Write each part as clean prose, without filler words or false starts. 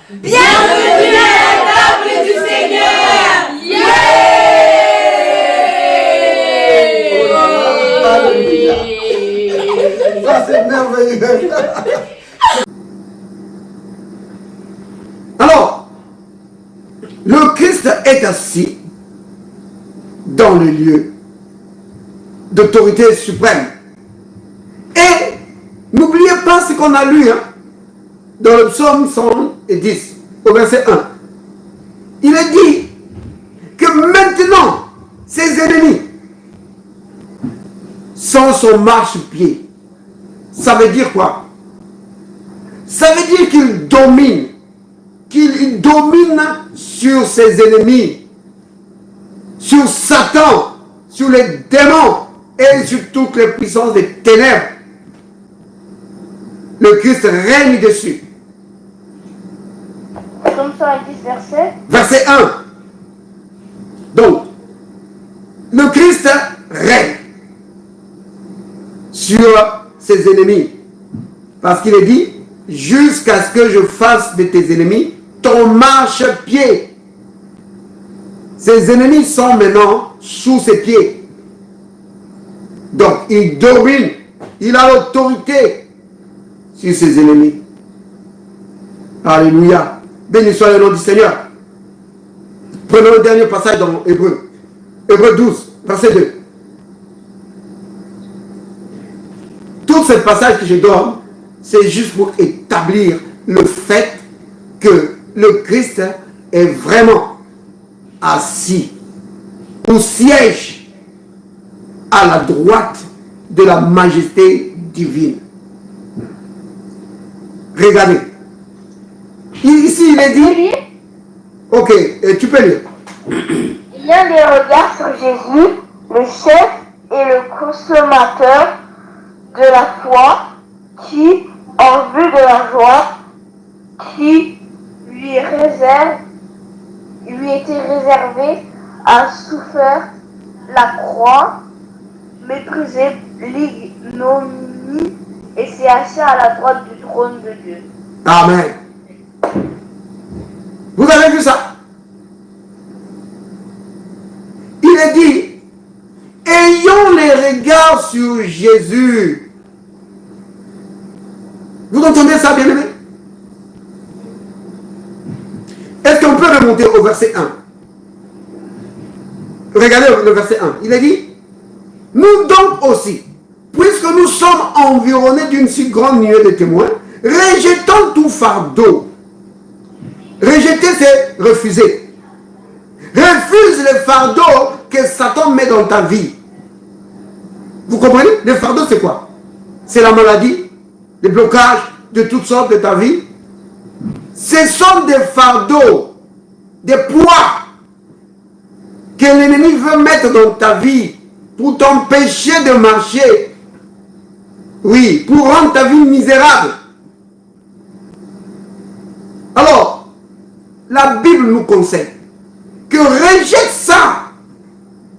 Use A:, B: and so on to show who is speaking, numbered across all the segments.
A: Bienvenue à la table du Seigneur. Yeah!
B: Alléluia. Ça c'est merveilleux. Alors, le Christ est assis dans le lieu d'autorité suprême. Et n'oubliez pas ce qu'on a lu dans le psaume 110, au verset 1. Il est dit que maintenant, ses ennemis sont son marchepied. Ça veut dire quoi? Ça veut dire qu'il domine. Qu'il domine sur ses ennemis, sur Satan, sur les démons et sur toutes les puissances des ténèbres. Le Christ règne dessus.
C: Psaume 110, verset.
B: Verset 1. Donc, le Christ règne sur ses ennemis. Parce qu'il est dit, jusqu'à ce que je fasse de tes ennemis ton marchepied. Ses ennemis sont maintenant sous ses pieds. Donc, il domine. Il a l'autorité sur ses ennemis. Alléluia. Béni soit le nom du Seigneur. Prenons le dernier passage dans Hébreu. Hébreu 12, verset 2. Tout ce passage que je donne, c'est juste pour établir le fait que le Christ est vraiment assis au siège à la droite de la majesté divine. Regardez. Ici, il est dit... Ok, tu peux lire.
C: Il y a des regards sur Jésus, le chef et le consommateur de la foi, qui, en vue de la joie qui lui était réservée, a souffert la croix, méprisé l'ignominie et s'est assis à la droite du trône de Dieu.
B: Amen. Vous avez vu ça? Il est dit, ayons les regards sur Jésus. Vous entendez ça, bien-aimé? Est-ce qu'on peut remonter au verset 1? Regardez le verset 1. Il est dit, nous donc aussi, puisque nous sommes environnés d'une si grande nuée de témoins, rejetons tout fardeau. Rejeter, c'est refuser. Refuse le fardeau que Satan met dans ta vie. Vous comprenez? Le fardeau, c'est quoi? C'est la maladie, les blocages de toutes sortes de ta vie. Ce sont des fardeaux, des poids que l'ennemi veut mettre dans ta vie pour t'empêcher de marcher. Oui, pour rendre ta vie misérable. Alors, la Bible nous conseille que rejette ça.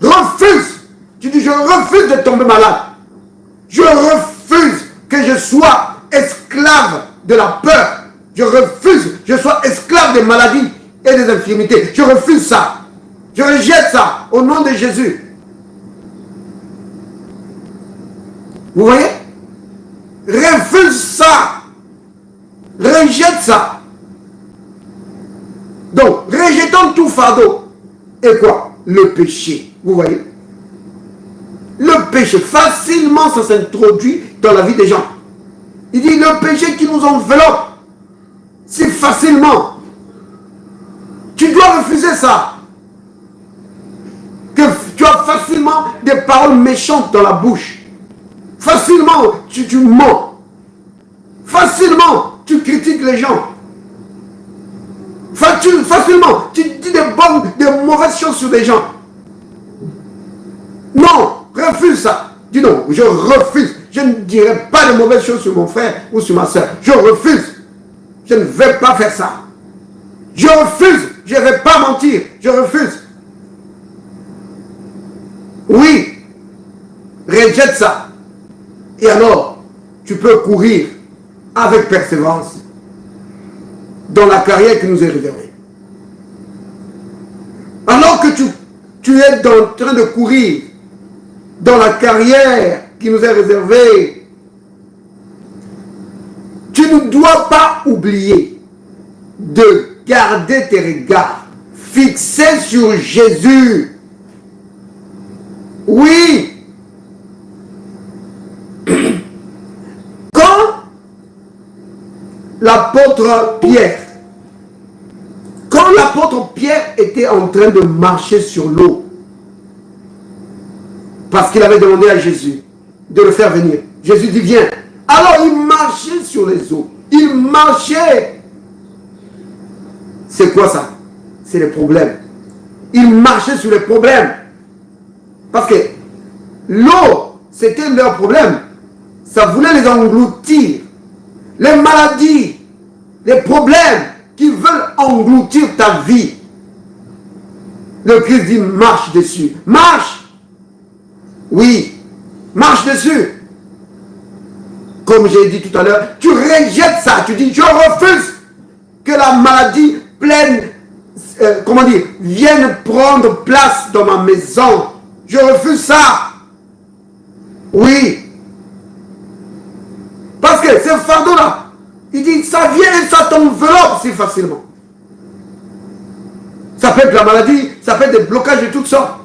B: Refuse. Tu dis, je refuse de tomber malade. Je refuse que je sois esclave de la peur. Je refuse que je sois esclave des maladies et des infirmités. Je refuse ça. Je rejette ça au nom de Jésus. Vous voyez? Refuse ça. Rejette ça. Donc, rejetons tout fardeau. Et quoi? Le péché. Vous voyez? Le péché, facilement, ça s'introduit dans la vie des gens. Il dit, le péché qui nous enveloppe, c'est facilement. Tu dois refuser ça. Que tu as facilement des paroles méchantes dans la bouche. Facilement, tu mens. Facilement, tu critiques les gens. Facilement, tu dis des mauvaises choses sur les gens. Non, refuse ça. Dis non, je refuse. Je ne dirai pas de mauvaises choses sur mon frère ou sur ma soeur. Je refuse. Je ne vais pas faire ça. Je refuse. Je ne vais pas mentir. Je refuse. Oui. Rejette ça. Et alors, tu peux courir avec persévérance. dans la carrière qui nous est réservée. Alors que tu es en train de courir dans la carrière qui nous est réservée, tu ne dois pas oublier de garder tes regards fixés sur Jésus. Oui. Quand l'apôtre Pierre était en train de marcher sur l'eau, parce qu'il avait demandé à Jésus de le faire venir, Jésus dit viens. Alors il marchait sur les eaux. Il marchait. C'est quoi ça? C'est les problèmes. Il marchait sur les problèmes. Parce que l'eau, c'était leur problème. Ça voulait les engloutir. Les maladies, les problèmes qui veulent engloutir ta vie. Le Christ dit marche dessus. Marche. Oui, marche dessus. Comme j'ai dit tout à l'heure, tu rejettes ça. Tu dis je refuse que la maladie vienne prendre place dans ma maison. Je refuse ça. Oui. Parce que ce fardeau-là, il dit, ça vient et ça t'enveloppe si facilement. Ça peut être la maladie, ça peut être des blocages de toutes sortes.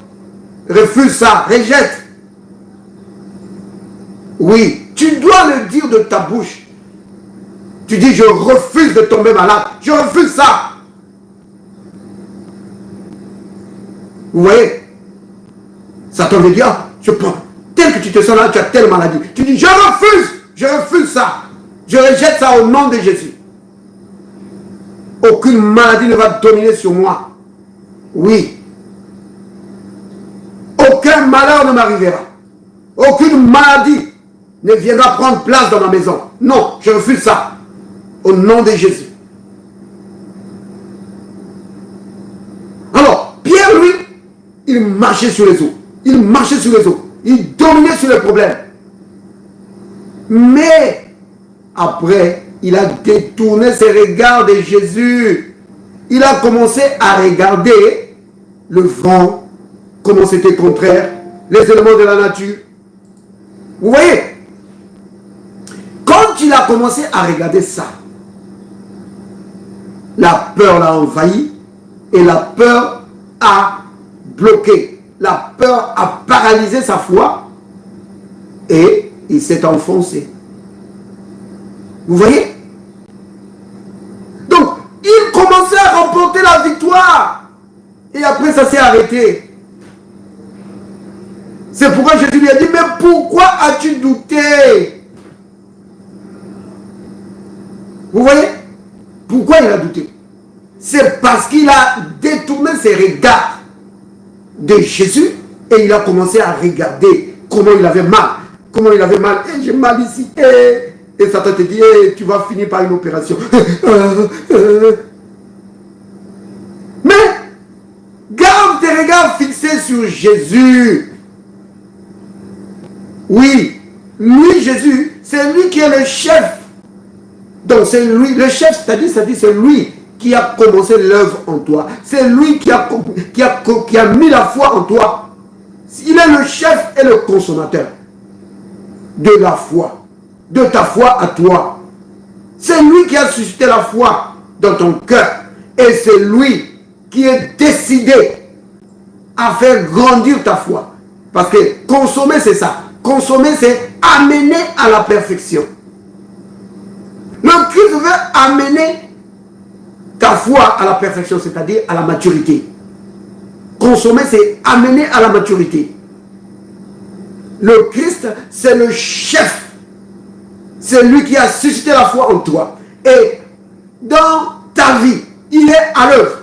B: Refuse ça, rejette. Oui, tu dois le dire de ta bouche. Tu dis, je refuse de tomber malade. Je refuse ça. Vous voyez? Satan veut dire, je prends. Tel que tu te sens là, tu as telle maladie. Tu dis, je refuse ça. Je rejette ça au nom de Jésus. Aucune maladie ne va dominer sur moi. Oui. Aucun malheur ne m'arrivera. Aucune maladie ne viendra prendre place dans ma maison. Non, je refuse ça. Au nom de Jésus. Alors, Pierre, lui, il marchait sur les eaux. Il marchait sur les eaux. Il dominait sur les problèmes. Mais, après, il a détourné ses regards de Jésus. Il a commencé à regarder le vent, comment c'était contraire, les éléments de la nature. Vous voyez? Quand il a commencé à regarder ça, la peur l'a envahi et la peur a bloqué. La peur a paralysé sa foi et il s'est enfoncé. Vous voyez? Donc, il commençait à remporter la victoire. Et après, ça s'est arrêté. C'est pourquoi Jésus lui a dit, mais pourquoi as-tu douté? Vous voyez? Pourquoi il a douté? C'est parce qu'il a détourné ses regards de Jésus et il a commencé à regarder comment il avait mal. Comment il avait mal. Et j'ai mal ici. Et Satan te dit, tu vas finir par une opération. Mais, garde tes regards fixés sur Jésus. Oui, lui, Jésus, c'est lui qui est le chef. Donc c'est lui, le chef, c'est-à-dire c'est lui qui a commencé l'œuvre en toi. C'est lui qui a mis la foi en toi. Il est le chef et le consommateur de la foi, de ta foi à toi. C'est lui qui a suscité la foi dans ton cœur. Et c'est lui qui est décidé à faire grandir ta foi. Parce que consommer, c'est ça. Consommer, c'est amener à la perfection. Le Christ veut amener ta foi à la perfection, c'est-à-dire à la maturité. Consommer, c'est amener à la maturité. Le Christ, c'est le chef. C'est lui qui a suscité la foi en toi. Et dans ta vie, il est à l'œuvre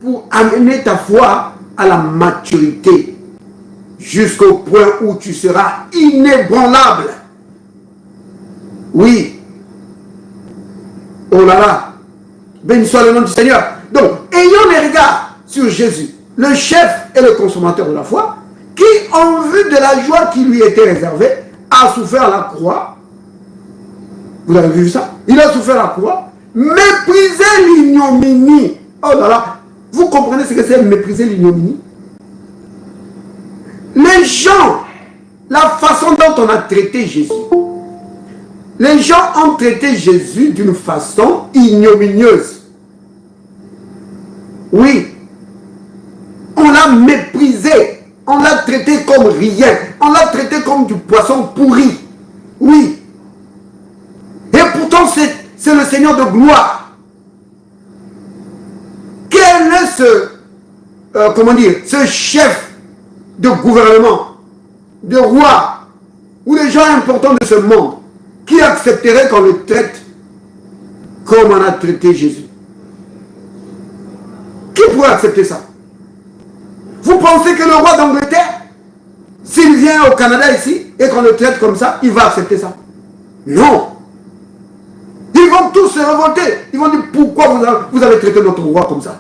B: pour amener ta foi à la maturité. Jusqu'au point où tu seras inébranlable. Oui. Oh là là. Béni soit le nom du Seigneur. Donc, ayons les regards sur Jésus, le chef et le consommateur de la foi, qui, en vue de la joie qui lui était réservée, a souffert la croix. Vous avez vu ça? Il a souffert la croix mépriser l'ignominie. Oh là là, vous comprenez ce que c'est mépriser l'ignominie? Les gens, la façon dont on a traité Jésus, les gens ont traité Jésus d'une façon ignominieuse. Oui, on l'a méprisé, on l'a traité comme rien, on l'a traité comme du poisson pourri. Oui. Et pourtant, c'est le Seigneur de gloire. Quel est ce chef de gouvernement, de roi, ou les gens importants de ce monde, qui accepterait qu'on le traite comme on a traité Jésus? Qui pourrait accepter ça? Vous pensez que le roi d'Angleterre, s'il vient au Canada ici, et qu'on le traite comme ça, il va accepter ça? Non. Ils vont tous se révolter. Ils vont dire, pourquoi vous avez traité notre roi comme ça?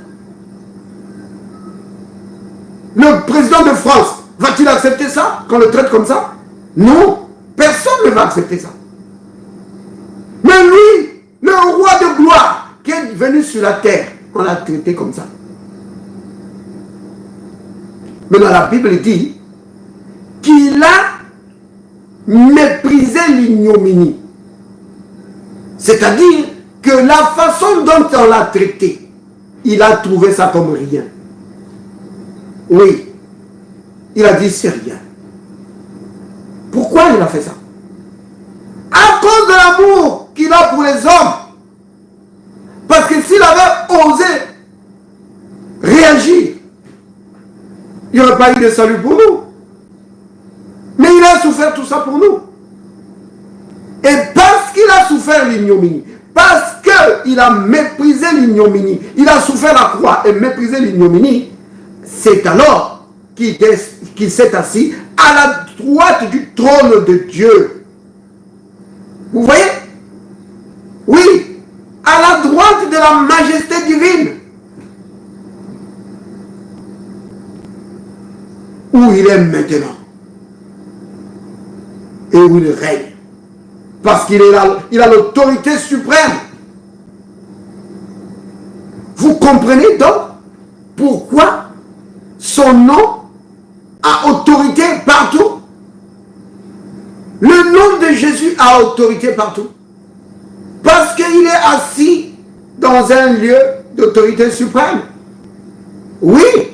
B: Le président de France, va-t-il accepter ça, qu'on le traite comme ça? Non. Personne ne va accepter ça. Mais lui, le roi de gloire, qui est venu sur la terre, on l'a traité comme ça. Mais dans la Bible dit qu'il a méprisé l'ignominie. C'est-à-dire que la façon dont on l'a traité, il a trouvé ça comme rien. Oui, il a dit c'est rien. Pourquoi il a fait ça? À cause de l'amour qu'il a pour les hommes. Parce que s'il avait osé réagir, il n'y aurait pas eu de salut pour nous. Mais il a souffert tout ça pour nous. Et parce qu'il a souffert l'ignominie, parce qu'il a méprisé l'ignominie, il a souffert la croix et méprisé l'ignominie, c'est alors qu'il s'est assis à la droite du trône de Dieu. Vous voyez? Oui, à la droite de la majesté divine. Où il est maintenant. Et où il règne. Parce qu'il a l'autorité suprême. Vous comprenez donc pourquoi son nom a autorité partout? Le nom de Jésus a autorité partout. Parce qu'il est assis dans un lieu d'autorité suprême. Oui.